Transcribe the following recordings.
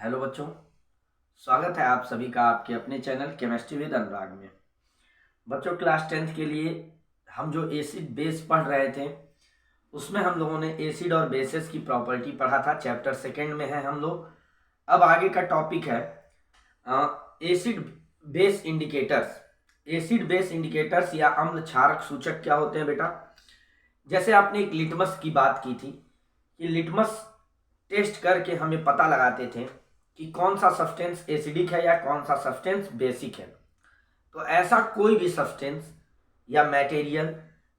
Hello बच्चों, स्वागत है आप सभी का आपके अपने चैनल केमिस्ट्री विद अनुराग में। बच्चों, क्लास 10th के लिए हम जो एसिड बेस पढ़ रहे थे उसमें हम लोगों ने एसिड और बेसेस की प्रॉपर्टी पढ़ा था। चैप्टर 2 में है हम लोग। अब आगे का टॉपिक है acid base indicators. Acid base indicators या अम्ल क्षारक सूचक क्या होते हैं बेटा? जैसे आपने एक लिटमस की बात की थी कि लिटमस टेस्ट करके हमें पता लगाते थे कि कौन सा सब्सटेंस एसिडिक है या कौन सा सब्सटेंस बेसिक है। तो ऐसा कोई भी सब्सटेंस या मटेरियल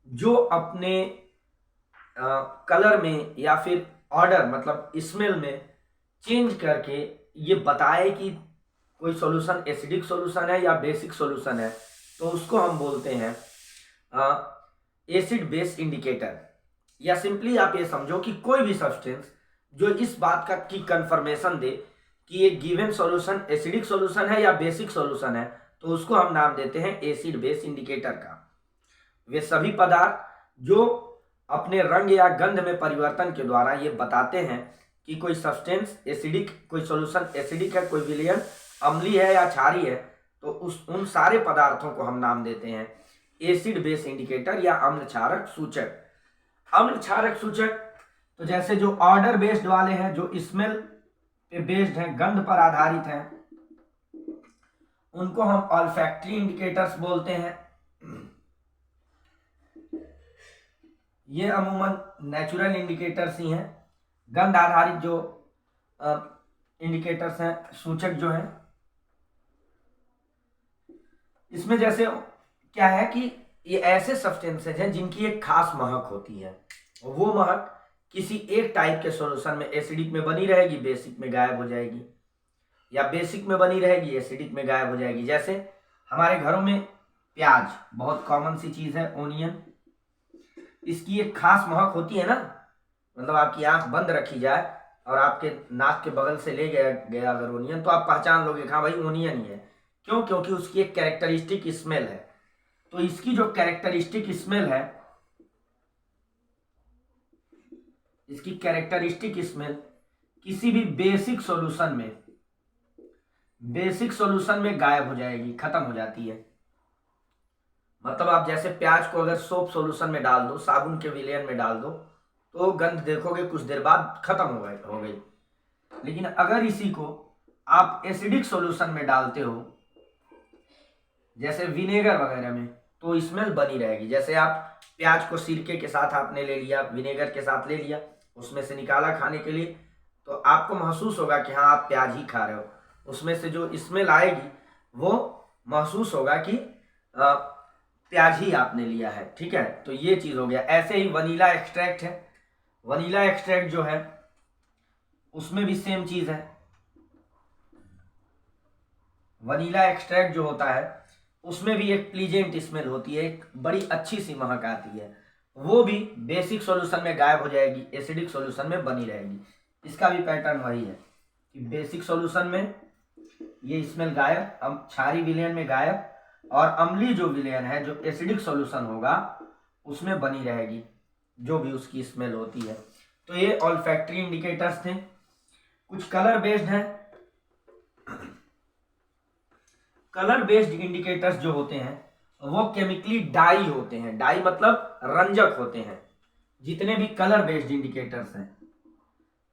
जो अपने कलर में या फिर ऑर्डर मतलब स्मेल में चेंज करके ये बताए कि कोई सॉल्यूशन एसिडिक सॉल्यूशन है या बेसिक सॉल्यूशन है, तो उसको हम बोलते हैं एसिड बेस इंडिकेटर। या सिंपली आप ये समझो कि कोई भी सब्सटेंस जो इस बात का की कंफर्मेशन दे कि ये गिवन सॉल्यूशन एसिडिक सॉल्यूशन है या बेसिक सॉल्यूशन है, तो उसको हम नाम देते हैं एसिड बेस इंडिकेटर का। वे सभी पदार्थ जो अपने रंग या गंध में परिवर्तन के द्वारा ये बताते हैं कि कोई सब्सटेंस एसिडिक, कोई सॉल्यूशन एसिडिक है, कोई विलयन अम्लीय है या क्षारीय है, तो उन सारे पदार्थों को हम नाम देते हैं एसिड बेस इंडिकेटर या अम्ल क्षारक सूचक। अम्ल क्षारक सूचक तो जैसे जो ऑर्डर बेस्ड वाले हैं, जो स्मेल पे बेस्ड हैं, गंध पर आधारित हैं, उनको हम ऑल्फैक्टरी इंडिकेटर्स बोलते हैं। ये अमूमन नेचुरल इंडिकेटर्स ही हैं। गंध आधारित जो इंडिकेटर्स हैं, सूचक जो हैं, इसमें जैसे क्या है कि ये ऐसे सब्सटेंसेज हैं जिनकी एक खास महक होती है। वो महक किसी एक टाइप के सॉल्यूशन में एसिडिक में बनी रहेगी, बेसिक में गायब हो जाएगी, या बेसिक में बनी रहेगी, एसिडिक में गायब हो जाएगी। जैसे हमारे घरों में प्याज बहुत कॉमन सी चीज है, ओनियन, इसकी एक खास महक होती है ना। मतलब आपकी आंख बंद रखी जाए और आपके नाक के बगल से ले गया अगर ओनियन, तो आप पहचान लोगे हाँ भाई ओनियन ही है। क्यों? क्योंकि उसकी एक कैरेक्टरिस्टिक स्मेल है। तो इसकी जो कैरेक्टरिस्टिक स्मेल है, इसकी कैरेक्टरिस्टिक स्मेल किसी भी बेसिक सॉल्यूशन में गायब हो जाएगी, खत्म हो जाती है। मतलब आप जैसे प्याज को अगर सोप सॉल्यूशन में डाल दो, साबुन के विलयन में डाल दो, तो गंध देखोगे कुछ देर बाद खत्म हो गई। लेकिन अगर इसी को आप एसिडिक सॉल्यूशन में डालते हो, जैसे विनेगर वगैरह में, तो स्मेल बनी रहेगी। जैसे आप प्याज को सिरके के साथ आपने ले लिया, विनेगर के साथ ले लिया, उसमें से निकाला खाने के लिए, तो आपको महसूस होगा कि हाँ आप प्याज ही खा रहे हो। उसमें से जो स्मेल आएगी वो महसूस होगा कि प्याज ही आपने लिया है। ठीक है, तो ये चीज हो गया। ऐसे ही वनीला एक्सट्रैक्ट है। वनीला एक्सट्रैक्ट जो है उसमें भी सेम चीज है। वनीला एक्सट्रैक्ट जो होता है उसमें भी एक प्लीजेंट स्मेल होती है, एक बड़ी अच्छी सी महक आती है। वो भी बेसिक सॉल्यूशन में गायब हो जाएगी, एसिडिक सॉल्यूशन में बनी रहेगी। इसका भी पैटर्न वही है कि बेसिक सॉल्यूशन में ये स्मेल गायब, क्षारीय विलयन में गायब, और अम्लीय जो विलयन है, जो एसिडिक सॉल्यूशन होगा, उसमें बनी रहेगी जो भी उसकी स्मेल होती है। तो ये ऑल्फैक्टरी इंडिकेटर्स थे। कुछ कलर बेस्ड हैं। कलर बेस्ड इंडिकेटर्स जो होते हैं वो केमिकली डाई होते हैं। डाई मतलब रंजक होते हैं। जितने भी कलर बेस्ड इंडिकेटर्स हैं,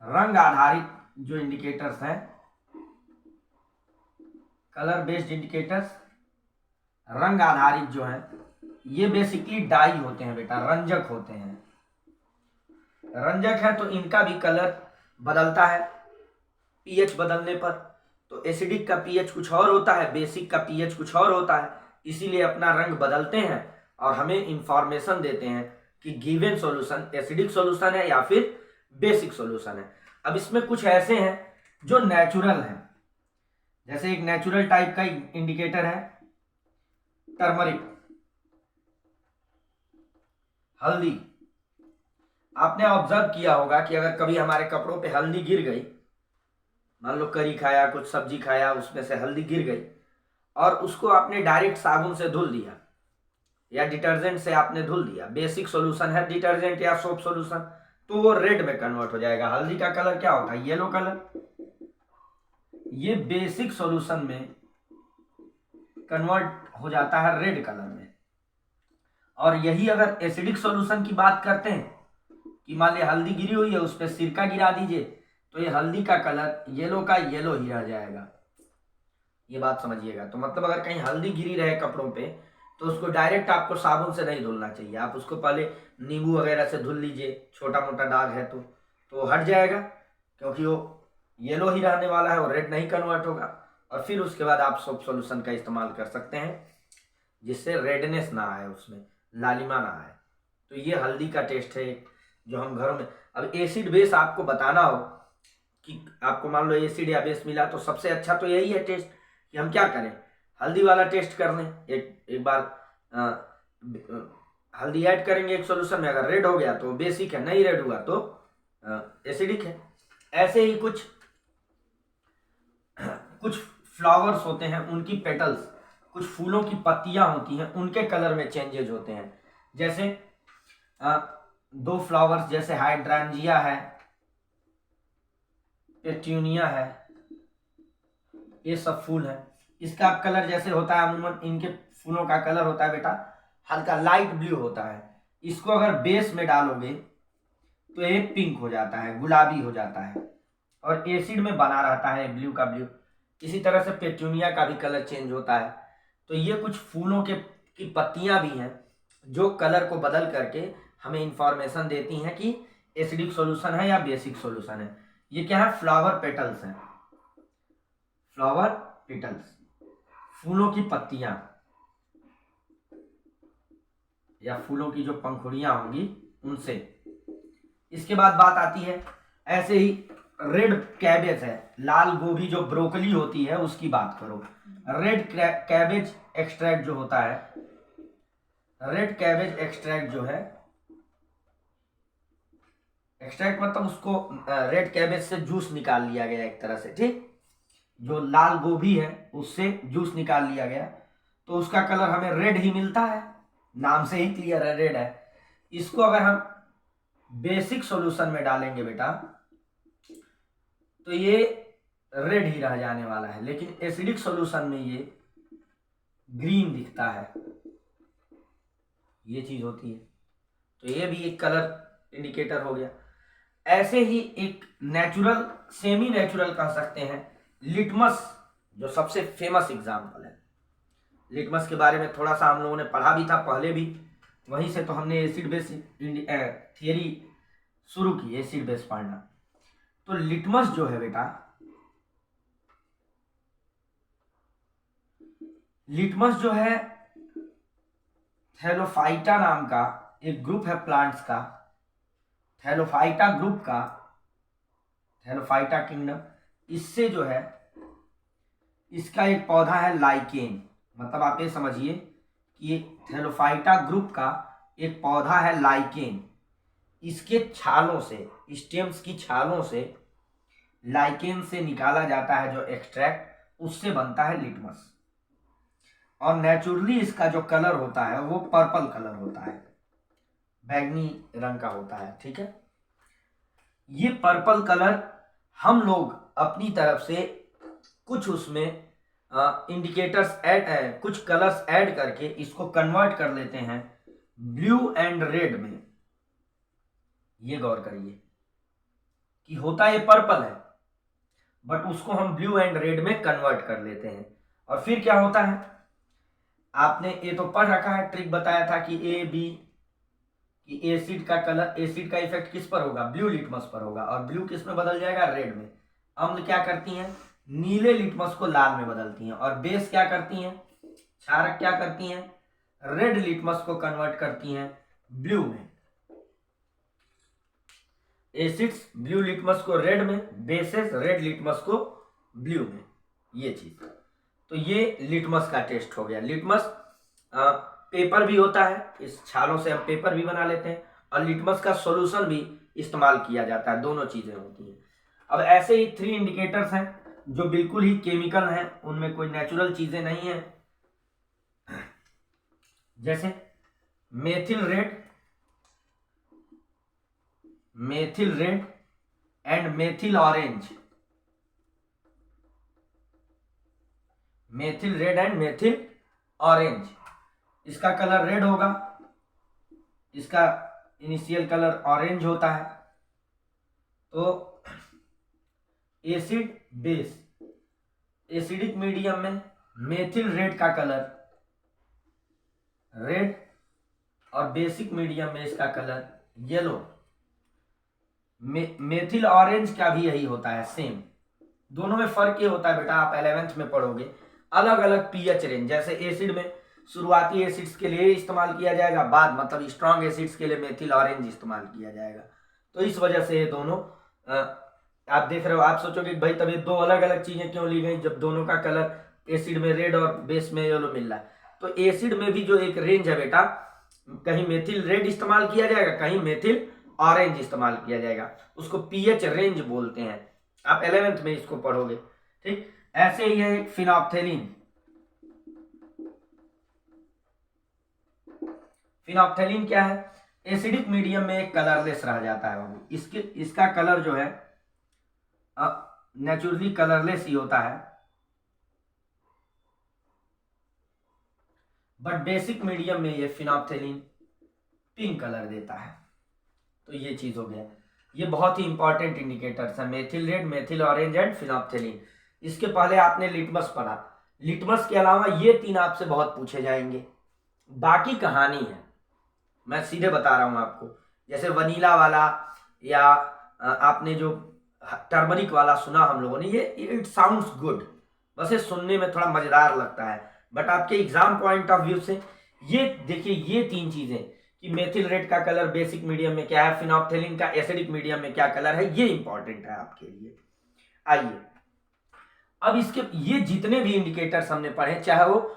रंग आधारित जो इंडिकेटर्स हैं, कलर बेस्ड इंडिकेटर्स रंग आधारित जो है, ये बेसिकली डाई होते हैं बेटा, रंजक होते हैं। रंजक है तो इनका भी कलर बदलता है पीएच बदलने पर। तो एसिडिक का पीएच कुछ और होता है, बेसिक का पीएच कुछ और होता है, इसीलिए अपना रंग बदलते हैं और हमें इंफॉर्मेशन देते हैं कि गिवन सॉल्यूशन एसिडिक सॉल्यूशन है या फिर बेसिक सॉल्यूशन है। अब इसमें कुछ ऐसे हैं जो नेचुरल हैं। जैसे एक नेचुरल टाइप का इंडिकेटर है टर्मरिक, हल्दी। आपने ऑब्जर्व किया होगा कि अगर कभी हमारे कपड़ों पे हल्दी गिर गई, मान लो करी खाया, कुछ सब्जी खाया, उसमें से हल्दी गिर गई, और उसको आपने डायरेक्ट साबुन से धुल दिया या डिटर्जेंट से आपने धुल दिया, बेसिक सॉल्यूशन है डिटर्जेंट या सोप सॉल्यूशन, तो वो रेड में कन्वर्ट हो जाएगा। हल्दी का कलर क्या होता है? Yellow colour. ये बेसिक सॉल्यूशन में कन्वर्ट हो जाता है रेड कलर में। और यही अगर एसिडिक सॉल्यूशन की बात करते हैं कि मान लीजिए हल्दी गिरी हुई है, उस पर सिरका गिरा दीजिए, तो ये हल्दी का कलर येलो का येलो ही रह जाएगा। ये बात समझिएगा। तो मतलब अगर कहीं हल्दी गिरी रहे कपड़ों पे, तो उसको डायरेक्ट आपको साबुन से नहीं धुलना चाहिए, आप उसको पहले नींबू वगैरह से धुल लीजिए, छोटा मोटा दाग है तो हट जाएगा, क्योंकि वो येलो ही रहने वाला है और रेड नहीं कन्वर्ट होगा। और फिर उसके बाद आप सोप सॉल्यूशन का इस्तेमाल कर सकते हैं, जिससे रेडनेस ना आए, उसमें लालिमा ना आए। तो ये हल्दी का टेस्ट है जो हम घरों में। अब एसिड बेस आपको बताना हो कि आपको मान लो एसिड या बेस मिला, तो सबसे अच्छा तो यही है टेस्ट कि हम क्या करें, हल्दी वाला टेस्ट कर लें। एक बार हल्दी ऐड करेंगे एक सॉल्यूशन में, अगर रेड हो गया तो बेसिक है, नहीं रेड हुआ तो एसिडिक है। ऐसे ही कुछ फ्लावर्स होते हैं, उनकी पेटल्स, कुछ फूलों की पत्तियां होती हैं, उनके कलर में चेंजेज होते हैं। जैसे दो फ्लावर्स जैसे हाइड्रांजिया है, पेट्यूनिया है, ये सब फूल है, इसका कलर जैसे होता है, अमूमन इनके फूलों का कलर होता है बेटा हल्का लाइट ब्लू होता है। इसको अगर बेस में डालोगे तो ये पिंक हो जाता है, गुलाबी हो जाता है, और एसिड में बना रहता है ब्लू का ब्लू। इसी तरह से पेट्यूनिया का भी कलर चेंज होता है। तो ये कुछ फूलों की पत्तियां भी हैं जो कलर को बदल करके हमें इंफॉर्मेशन देती हैं कि एसिडिक सॉल्यूशन है या बेसिक सॉल्यूशन है। ये क्या है, फ्लावर पेटल्स हैं, फ्लावर पेटल्स, फूलों की पत्तियां या फूलों की जो पंखुड़ियां होंगी उनसे। इसके बाद बात आती है, ऐसे ही रेड कैबेज है, लाल गोभी जो ब्रोकली होती है उसकी बात करो। रेड कैबेज एक्सट्रैक्ट जो होता है, रेड कैबेज एक्सट्रैक्ट जो है, एक्सट्रैक्ट मतलब उसको रेड कैबेज से जूस निकाल लिया गया एक तरह से, ठीक। जो लाल गोभी है उससे जूस निकाल लिया गया, तो उसका कलर हमें रेड ही मिलता है, नाम से ही क्लियर है, रेड है। इसको अगर हम बेसिक सॉल्यूशन में डालेंगे बेटा, तो ये रेड ही रह जाने वाला है, लेकिन एसिडिक सॉल्यूशन में ये ग्रीन दिखता है, ये चीज होती है। तो ये भी एक कलर इंडिकेटर हो गया। ऐसे ही एक नेचुरल, सेमी नेचुरल कह सकते हैं, लिटमस, जो सबसे फेमस एग्जाम्पल है। लिटमस के बारे में थोड़ा सा हम लोगों ने पढ़ा भी था पहले भी, वहीं से तो हमने एसिड बेस थियरी शुरू की, एसिड बेस पढ़ना। तो लिटमस जो है बेटा, लिटमस जो है थैलोफाइटा नाम का एक ग्रुप है प्लांट्स का, थैलोफाइटा ग्रुप का, थैलोफाइटा किंगडम, इससे जो है, इसका एक पौधा है लाइकेन। मतलब आप ये समझिए कि थैलोफाइटा ग्रुप का एक पौधा है लाइकेन, इसके छालों से, स्टेम्स की छालों से लाइकेन से निकाला जाता है जो एक्सट्रैक्ट, उससे बनता है लिटमस। और नेचुरली इसका जो कलर होता है वो पर्पल कलर होता है, बैंगनी रंग का होता है, ठीक है। ये पर्पल कलर हम लोग अपनी तरफ से कुछ उसमें इंडिकेटर्स ऐड, कुछ कलर्स ऐड करके इसको कन्वर्ट कर लेते हैं ब्लू एंड रेड में। ये गौर करिए कि होता ये पर्पल है, बट उसको हम ब्लू एंड रेड में कन्वर्ट कर लेते हैं। और फिर क्या होता है, आपने ये तो पढ़ रखा है, ट्रिक बताया था कि ए बी, कि एसिड का कलर, एसिड का इफेक्ट किस पर होगा, ब्लू लिटमस पर होगा, और ब्लू किस में बदल जाएगा, रेड में। अम्ल क्या करती हैं, नीले लिटमस को लाल में बदलती हैं, और बेस क्या करती हैं, क्षारक क्या करती हैं, रेड लिटमस को कन्वर्ट करती हैं ब्लू में। एसिड्स ब्लू लिटमस को रेड में, बेसेस रेड लिटमस को ब्लू में, ये चीज। तो ये लिटमस का टेस्ट हो गया। लिटमस पेपर भी होता है, इस छालों से हम पेपर भी बना लेते हैं, और लिटमस का सॉल्यूशन भी इस्तेमाल किया जाता है, दोनों चीजें होती हैं। अब ऐसे ही 3 इंडिकेटर्स हैं जो बिल्कुल ही केमिकल हैं, उनमें कोई नेचुरल चीजें नहीं है। जैसे methyl red, methyl red and methyl orange, methyl red and methyl orange. इसका कलर रेड होगा, इसका इनिशियल कलर ऑरेंज होता है। तो एसिड बेस, एसिडिक मीडियम में मेथिल रेड का कलर रेड और बेसिक मीडियम में इसका कलर येलो। मेथिल ऑरेंज का भी यही होता है, सेम। दोनों में फर्क ये होता है बेटा, आप 11th में पढ़ोगे, अलग अलग पीएच रेंज। जैसे एसिड में शुरुआती एसिड्स के लिए इस्तेमाल किया जाएगा, बाद मतलब स्ट्रॉन्ग एसिड्स के लिए मेथिल ऑरेंज इस्तेमाल किया जाएगा। तो इस वजह से ये दोनों आप देख रहे हो। आप सोचोगे भाई तब ये दो अलग अलग चीजें क्यों ली गई जब दोनों का कलर एसिड में रेड और बेस में येलो मिल रहा है। तो एसिड में भी जो एक रेंज है बेटा, कहीं मेथिल रेड इस्तेमाल किया जाएगा, कहीं मेथिल ऑरेंज इस्तेमाल किया जाएगा, उसको पीएच रेंज बोलते हैं। आप 11th में इसको पढ़ोगे, ठीक। ऐसे ही है फिनोप्थेलिन। फिनोप्थेलिन क्या है? एसिडिक मीडियम में एक कलरलेस रह जाता है बाबू। इसका कलर जो है नेचुरली कलरलेस ही होता है, बट बेसिक मीडियम में ये फिनोप्थेलिन पिंक कलर देता है। तो ये चीज हो गया। ये बहुत ही इंपॉर्टेंट इंडिकेटर्स है, methyl red, methyl orange and phenolphthalein. इसके पहले आपने लिटमस पढ़ा। लिटमस के अलावा ये तीन आपसे बहुत पूछे जाएंगे, बाकी कहानी है। मैं सीधे बता रहा हूं आपको। जैसे वनीला वाला या आपने जो टर्मरिक वाला सुना हम लोगों ने, ये इट साउंड्स गुड, बस ये सुनने में थोड़ा मजेदार लगता है, बट आपके एग्जाम पॉइंट ऑफ व्यू से ये देखिए, ये तीन चीजें कि मेथिल रेड का कलर बेसिक मीडियम में क्या है, फिनोप्थेलिन का एसिडिक मीडियम में क्या कलर है, ये इंपॉर्टेंट है आपके लिए। आइए अब इसके ये जितने भी इंडिकेटर्स हमने पढ़े, चाहे वो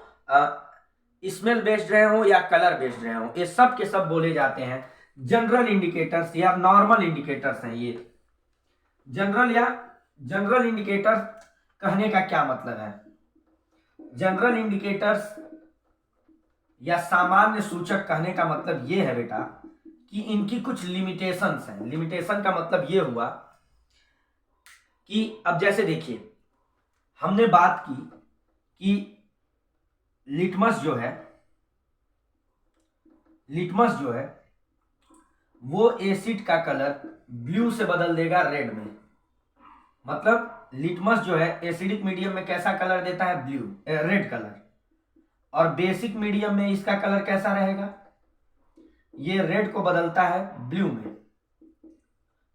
स्मेल बेस्ड रहे हो या कलर बेस्ड रहे हो, ये सब के सब बोले जाते हैं जनरल इंडिकेटर्स या नॉर्मल इंडिकेटर्स हैं। ये जनरल इंडिकेटर्स कहने का क्या मतलब है? जनरल इंडिकेटर्स या सामान्य सूचक कहने का मतलब ये है बेटा कि इनकी कुछ लिमिटेशंस हैं। लिमिटेशन का मतलब ये हुआ कि अब जैसे देखिए, हमने बात की कि लिटमस जो है वो एसिड का कलर ब्लू से बदल देगा रेड में। मतलब लिटमस जो है एसिडिक मीडियम में कैसा कलर देता है? Blue, red colour. और बेसिक मीडियम में इसका कलर कैसा रहेगा? ये रेड को बदलता है ब्लू में।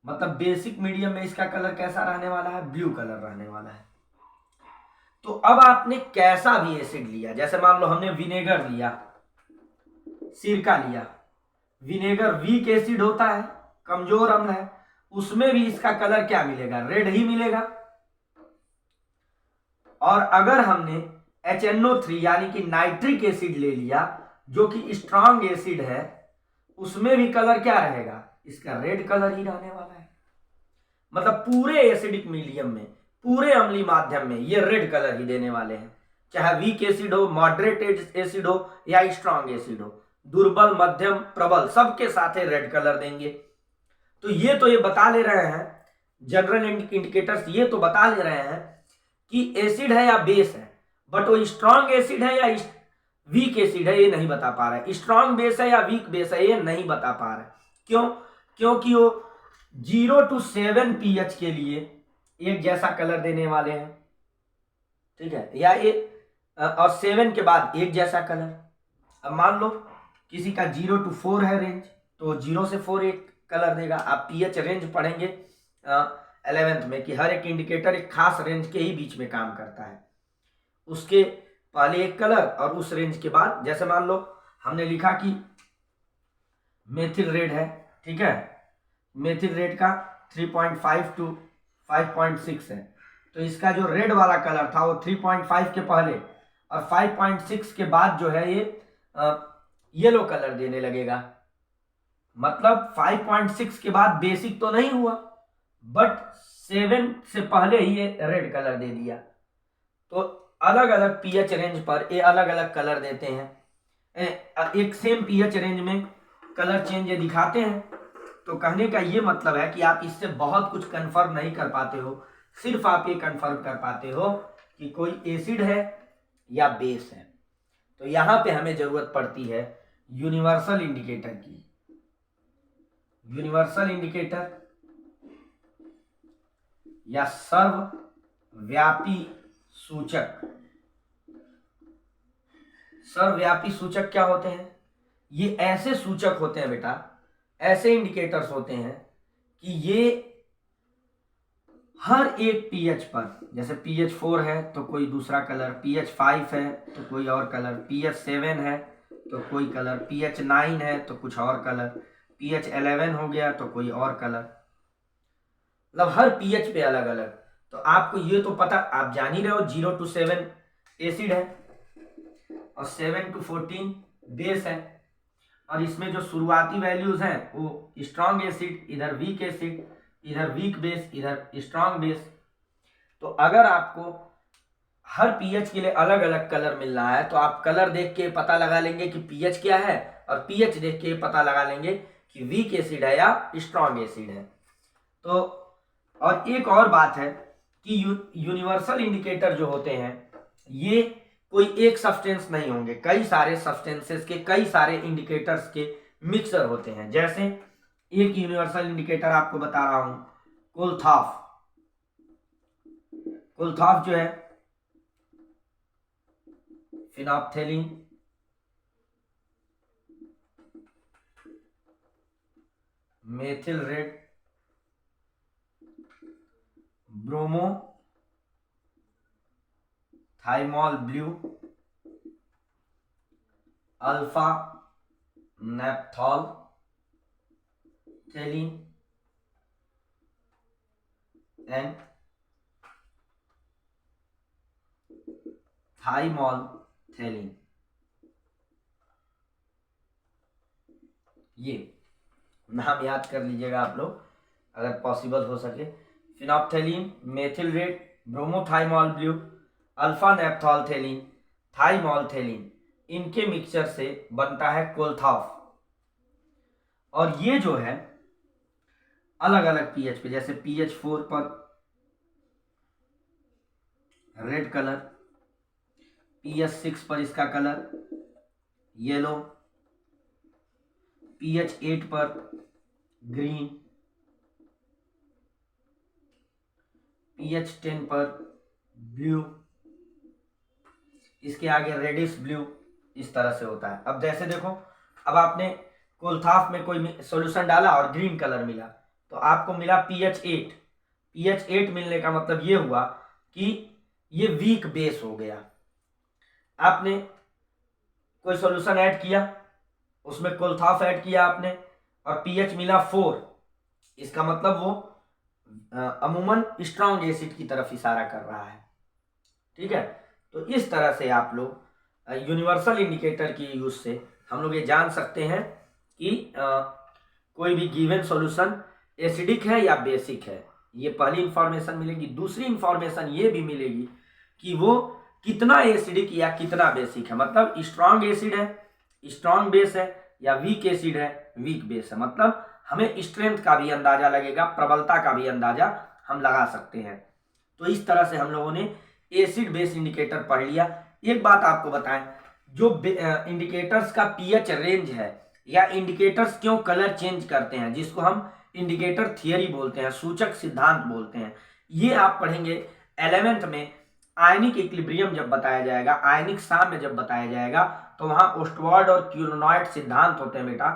मतलब बेसिक मीडियम में इसका कलर कैसा रहने वाला है? ब्लू कलर रहने वाला है। तो अब आपने कैसा भी एसिड लिया, जैसे मान लो हमने विनेगर लिया, सिरका लिया। विनेगर वीक एसिड होता है, कमजोर अम्ल है, उसमें भी इसका कलर क्या मिलेगा? रेड ही मिलेगा। और अगर हमने HNO3 यानी कि नाइट्रिक एसिड ले लिया जो कि स्ट्रांग एसिड है, उसमें भी कलर क्या रहेगा? इसका रेड कलर ही रहने वाला है। मतलब पूरे एसिडिक मीडियम में, पूरे अम्लीय माध्यम में ये रेड कलर ही देने वाले हैं, चाहे वीक एसिड हो, मॉडरेट एसिड हो या स्ट्रांग एसिड हो, दुर्बल, मध्यम, प्रबल, सबके साथ रेड कलर देंगे। तो ये बता ले रहे हैं जनरल इंडिकेटर्स, ये तो बता ले रहे हैं कि एसिड है या बेस है, बट वो स्ट्रांग एसिड है या वीक एसिड है ये नहीं बता पा रहा है। स्ट्रांग बेस है या वीक बेस है ये नहीं बता पा रहा है। क्यों? क्योंकि वो 0 to 7 pH के लिए एक जैसा कलर देने वाले हैं, ठीक है, या ये और 7 के बाद एक जैसा कलर। अब मान लो किसी का 0 to 4 है रेंज, तो 0 से 4 एक कलर देगा। आप पीएच रेंज पढ़ेंगे 11th में कि हर एक इंडिकेटर एक खास रेंज के ही बीच में काम करता है। उसके पहले एक कलर और उस रेंज के बाद, जैसे मान लो हमने लिखा कि मेथिल रेड है, ठीक है, मेथिल रेड का 3.5 to 5.6 है, तो इसका जो रेड वाला कलर था वो 3.5 के पहले और 5.6 के बाद जो है ये येलो कलर देने लगेगा। मतलब 5.6 के बाद बेसिक तो नहीं हुआ, बट 7 से पहले ही ये रेड कलर दे दिया। तो अलग अलग पीएच रेंज पर ये अलग अलग कलर देते हैं। एक सेम पीएच रेंज में कलर चेंज ये दिखाते हैं। तो कहने का ये मतलब है कि आप इससे बहुत कुछ कंफर्म नहीं कर पाते हो, सिर्फ आप ये कंफर्म कर पाते हो कि कोई एसिड है या बेस है। तो यहां पे हमें जरूरत पड़ती है यूनिवर्सल इंडिकेटर की। यूनिवर्सल इंडिकेटर या सर्वव्यापी सूचक। सर्वव्यापी सूचक क्या होते हैं? ये ऐसे सूचक होते हैं बेटा, ऐसे इंडिकेटर्स होते हैं कि ये हर एक पीएच पर, जैसे पीएच 4 है तो कोई दूसरा कलर, पीएच 5 है तो कोई और कलर, पीएच 7 है तो कोई कलर, पीएच 9 है तो कुछ और कलर, पीएच 11 हो गया तो कोई और कलर, मतलब हर पीएच पे अलग अलग। तो आपको ये तो पता, आप जान ही रहे हो 0 to 7 एसिड है और 7 to 14 बेस है। और इसमें जो शुरुआती वैल्यूज हैं वो स्ट्रॉन्ग एसिड, इधर वीक एसिड, इधर वीक बेस, इधर स्ट्रॉन्ग बेस। तो अगर आपको हर पीएच के लिए अलग अलग कलर मिल रहा है तो आप कलर देख के पता लगा लेंगे कि पीएच क्या है, और पीएच देख के पता लगा लेंगे कि वीक एसिड है या स्ट्रॉन्ग एसिड है। तो और एक और बात है कि यूनिवर्सल इंडिकेटर जो होते हैं ये कोई एक सब्सटेंस नहीं होंगे, कई सारे सब्सटेंसेस के, कई सारे इंडिकेटर्स के मिक्सर होते हैं। जैसे एक यूनिवर्सल इंडिकेटर आपको बता रहा हूं, कोलथॉफ। कोलथॉफ जो है phenolphthalein, methyl red, bromothymol blue, alpha naphtholphthalein and thymolphthalein. ये नाम याद कर लीजिएगा आप लोग अगर पॉसिबल हो सके। फिनोप्थेलिन, मेथिल रेड, ब्रोमोथाइमॉल ब्लू, अल्फा नेप्थॉलथेलिन, थाइमॉलथेलिन, इनके मिक्सचर से बनता है कोलथॉफ। और ये जो है अलग अलग पीएच पे, जैसे पीएच 4 पर रेड कलर, पीएच 6 पर इसका कलर येलो, पीएच 8 पर ग्रीन, पीएच 10 पर ब्लू, इसके आगे रेडिश ब्लू, इस तरह से होता है। अब जैसे देखो, अब आपने कोलथॉफ में कोई सॉल्यूशन डाला और ग्रीन कलर मिला तो आपको मिला पीएच 8। पीएच 8 मिलने का मतलब ये हुआ कि ये वीक बेस हो गया। आपने कोई सॉल्यूशन ऐड किया, उसमें कोलथॉफ ऐड किया आपने और पीएच मिला 4, इसका मतलब वो अमूमन स्ट्रॉन्ग एसिड की तरफ इशारा कर रहा है। ठीक है, तो इस तरह से आप लोग यूनिवर्सल इंडिकेटर की यूज से हम लोग ये जान सकते हैं कि कोई भी गिवन सॉल्यूशन एसिडिक है या बेसिक है। ये पहली इंफॉर्मेशन मिलेगी। दूसरी इंफॉर्मेशन ये भी मिलेगी कि वो कितना एसिडिक या कितना बेसिक है, मतलब स्ट्रॉन्ग एसिड है, स्ट्रॉन्ग बेस है, या वीक एसिड है, वीक बेस है। मतलब हमें स्ट्रेंथ का भी अंदाजा लगेगा, प्रबलता का भी अंदाजा हम लगा सकते हैं। तो इस तरह से हम लोगों ने एसिड बेस इंडिकेटर पढ़ लिया। एक बात आपको बताएं, जो इंडिकेटर्स का पीएच रेंज है या इंडिकेटर्स क्यों कलर चेंज करते हैं, जिसको हम इंडिकेटर थियरी बोलते हैं, सूचक सिद्धांत बोलते हैं, ये आप पढ़ेंगे 11th में। आयनिक इक्विलिब्रियम जब बताया जाएगा, आयनिक साम्य जब बताया जाएगा, तो वहां ओस्टवाल्ड और क्यूनोनॉइड सिद्धांत होते हैं बेटा।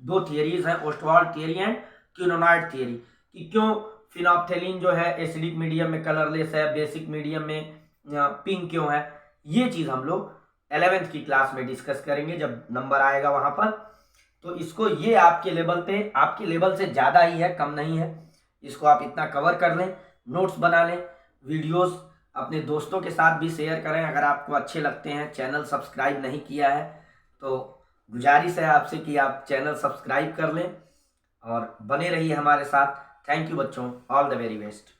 दो थियरीज हैं, ओस्टवाल्ड थियरी एंड क्यूनोनॉइड थियरी, कि क्यों फिनोप्थेलिन जो है एसिडिक मीडियम में कलरलेस है, बेसिक मीडियम में पिंक क्यों है। ये चीज हम लोग 11th की क्लास में डिस्कस करेंगे जब नंबर आएगा वहां पर। तो इसको ये आपके लेवल पे, आपके लेवल से ज्यादा ही है, कम नहीं है, इसको आप इतना कवर कर लें, नोट्स बना लें, वीडियोस अपने दोस्तों के साथ भी शेयर करें। अगर आपको अच्छे लगते हैं, चैनल सब्सक्राइब नहीं किया है तो गुजारिश है आपसे कि आप चैनल सब्सक्राइब कर लें और बने रहिए हमारे साथ। थैंक यू बच्चों, ऑल द वेरी बेस्ट।